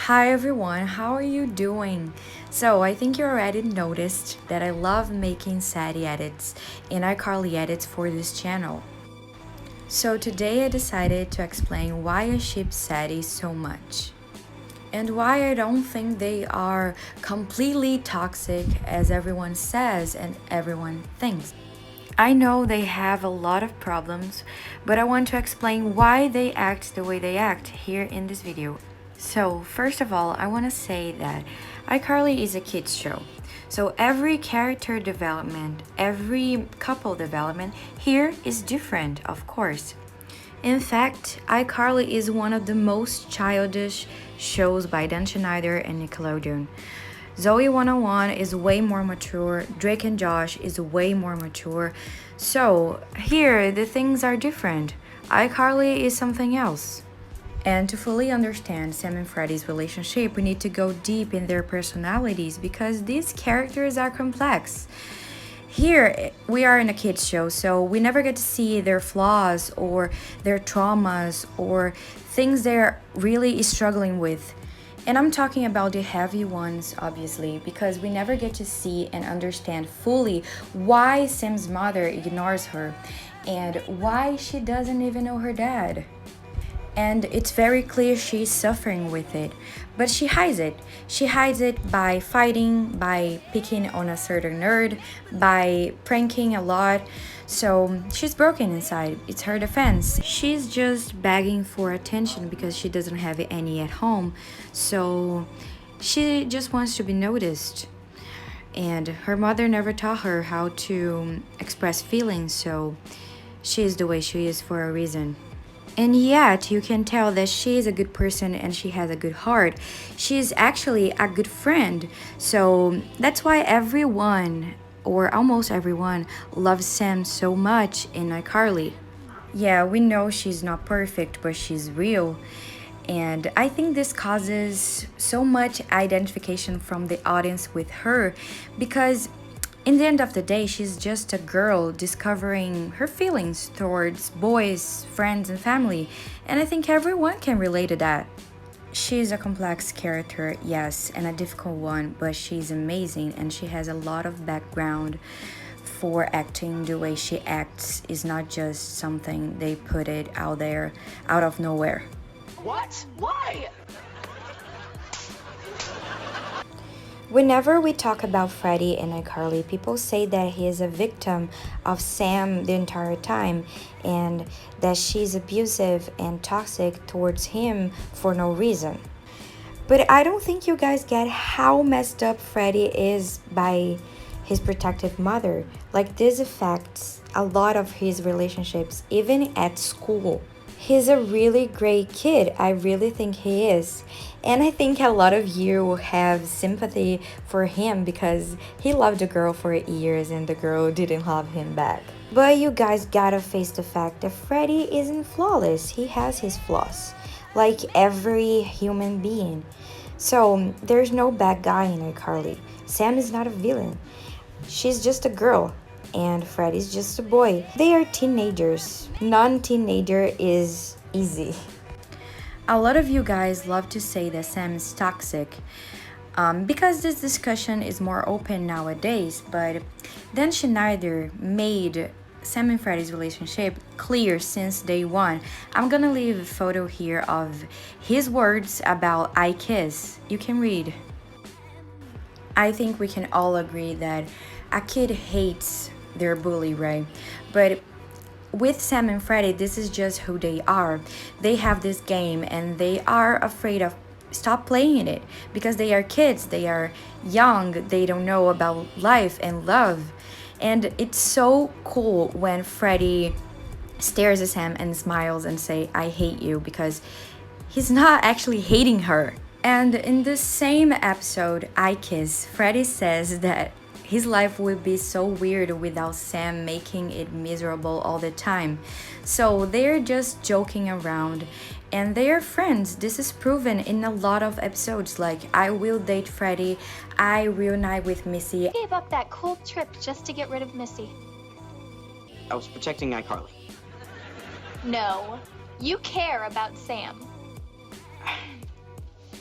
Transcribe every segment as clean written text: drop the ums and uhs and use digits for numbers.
Hi everyone, how are you doing? So I think you already noticed that I love making seddie edits and iCarly edits for this channel. So today I decided to explain why I ship seddie so much and why I don't think they are completely toxic as everyone says and everyone thinks. I know they have a lot of problems, but I want to explain why they act the way they act here in this video. So, first of all, I want to say that iCarly is a kids show. So every character development, every couple development here is different, of course. In fact, iCarly is one of the most childish shows by Dan Schneider and Nickelodeon. Zoe 101 is way more mature, Drake and Josh is way more mature. So here the things are different. iCarly is something else. And to fully understand Sam and Freddie's relationship, we need to go deep in their personalities because these characters are complex. Here, we are in a kids show, so we never get to see their flaws or their traumas or things they're really struggling with. And I'm talking about the heavy ones, obviously, because we never get to see and understand fully why Sam's mother ignores her and why she doesn't even know her dad. And it's very clear she's suffering with it, but she hides it. She hides it by fighting, by picking on a certain nerd, by pranking a lot. So she's broken inside. It's her defense. She's just begging for attention because she doesn't have any at home. So she just wants to be noticed. And her mother never taught her how to express feelings, so she's the way she is for a reason. And yet, you can tell that she is a good person and she has a good heart. She is actually a good friend. So that's why everyone, or almost everyone, loves Sam so much in iCarly. Yeah, we know she's not perfect, but she's real. And I think this causes so much identification from the audience with her because in the end of the day, she's just a girl discovering her feelings towards boys, friends, and family, and I think everyone can relate to that. She's a complex character, yes, and a difficult one, but she's amazing and she has a lot of background for acting. The way she acts is not just something they put it out there out of nowhere. What? Why? Whenever we talk about Freddie and iCarly, people say that he is a victim of Sam the entire time and that she's abusive and toxic towards him for no reason. But I don't think you guys get how messed up Freddie is by his protective mother. Like, this affects a lot of his relationships, even at school. He's a really great kid. I really think he is. And I think a lot of you have sympathy for him because he loved a girl for years and the girl didn't love him back. But you guys gotta face the fact that Freddie isn't flawless. He has his flaws, like every human being. So there's no bad guy in iCarly. Sam is not a villain. She's just a girl. And Freddie's just a boy. They are teenagers. Non-teenager is easy. A lot of you guys love to say that Sam is toxic because this discussion is more open nowadays, but Dan Schneider made Sam and Freddie's relationship clear since day one. I'm gonna leave a photo here of his words about I Kiss. You can read. I think we can all agree that a kid hates their bully, right? But with Sam and Freddie, this is just who they are. They have this game and they are afraid of stop playing it because they are kids, they are young, they don't know about life and love. And it's so cool when Freddie stares at Sam and smiles and say, I hate you, because he's not actually hating her. And in the same episode, I Kiss, Freddie says that his life would be so weird without Sam making it miserable all the time. So they're just joking around and they are friends. This is proven in a lot of episodes, like I will date Freddie, I reunite with Missy. I gave up that cool trip just to get rid of Missy. I was protecting iCarly. No, you care about Sam.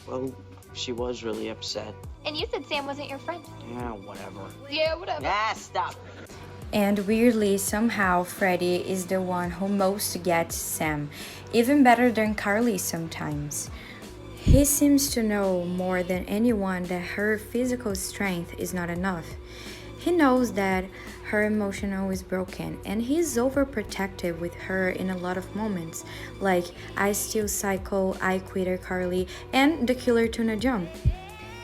Well, she was really upset. And you said Sam wasn't your friend. Yeah, whatever. Yeah, whatever. Ah, stop. And weirdly, somehow, Freddie is the one who most gets Sam, even better than Carly sometimes. He seems to know more than anyone that her physical strength is not enough. He knows that her emotional is broken, and he's overprotective with her in a lot of moments, like I still cycle, I quitter Carly, and the killer tuna jump.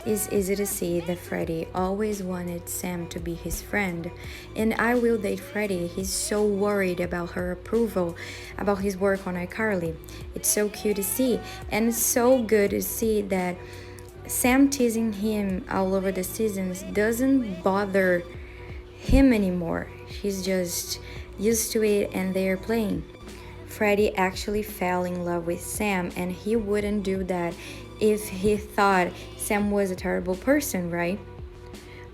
It's easy to see that Freddie always wanted Sam to be his friend. And I Will Date Freddie, he's so worried about her approval, about his work on iCarly. It's so cute to see, and it's so good to see that Sam teasing him all over the seasons doesn't bother him anymore. He's just used to it and they're playing. Freddie actually fell in love with Sam, and he wouldn't do that if he thought Sam was a terrible person, right?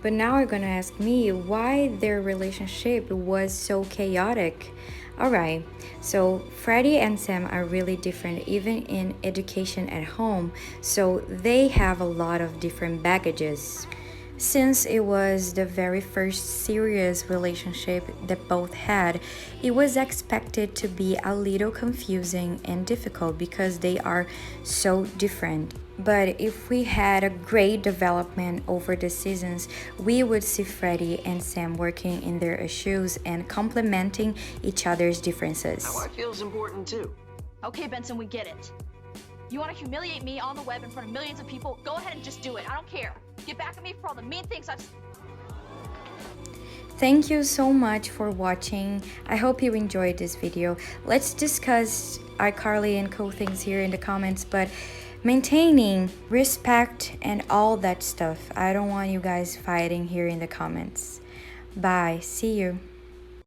But now you're gonna ask me why their relationship was so chaotic. Alright, so Freddie and Sam are really different even in education at home, so they have a lot of different baggages. Since it was the very first serious relationship that both had, it was expected to be a little confusing and difficult because they are so different. But if we had a great development over the seasons, we would see Freddie and Sam working in their shoes and complementing each other's differences. How I feel is important too. Okay, Benson, we get it. You want to humiliate me on the web in front of millions of people? Go ahead and just do it. I don't care. Get back at me for all the mean things I've... Thank you so much for watching. I hope you enjoyed this video. Let's discuss iCarly and cool things here in the comments, but maintaining respect and all that stuff. I don't want you guys fighting here in the comments. Bye. See you.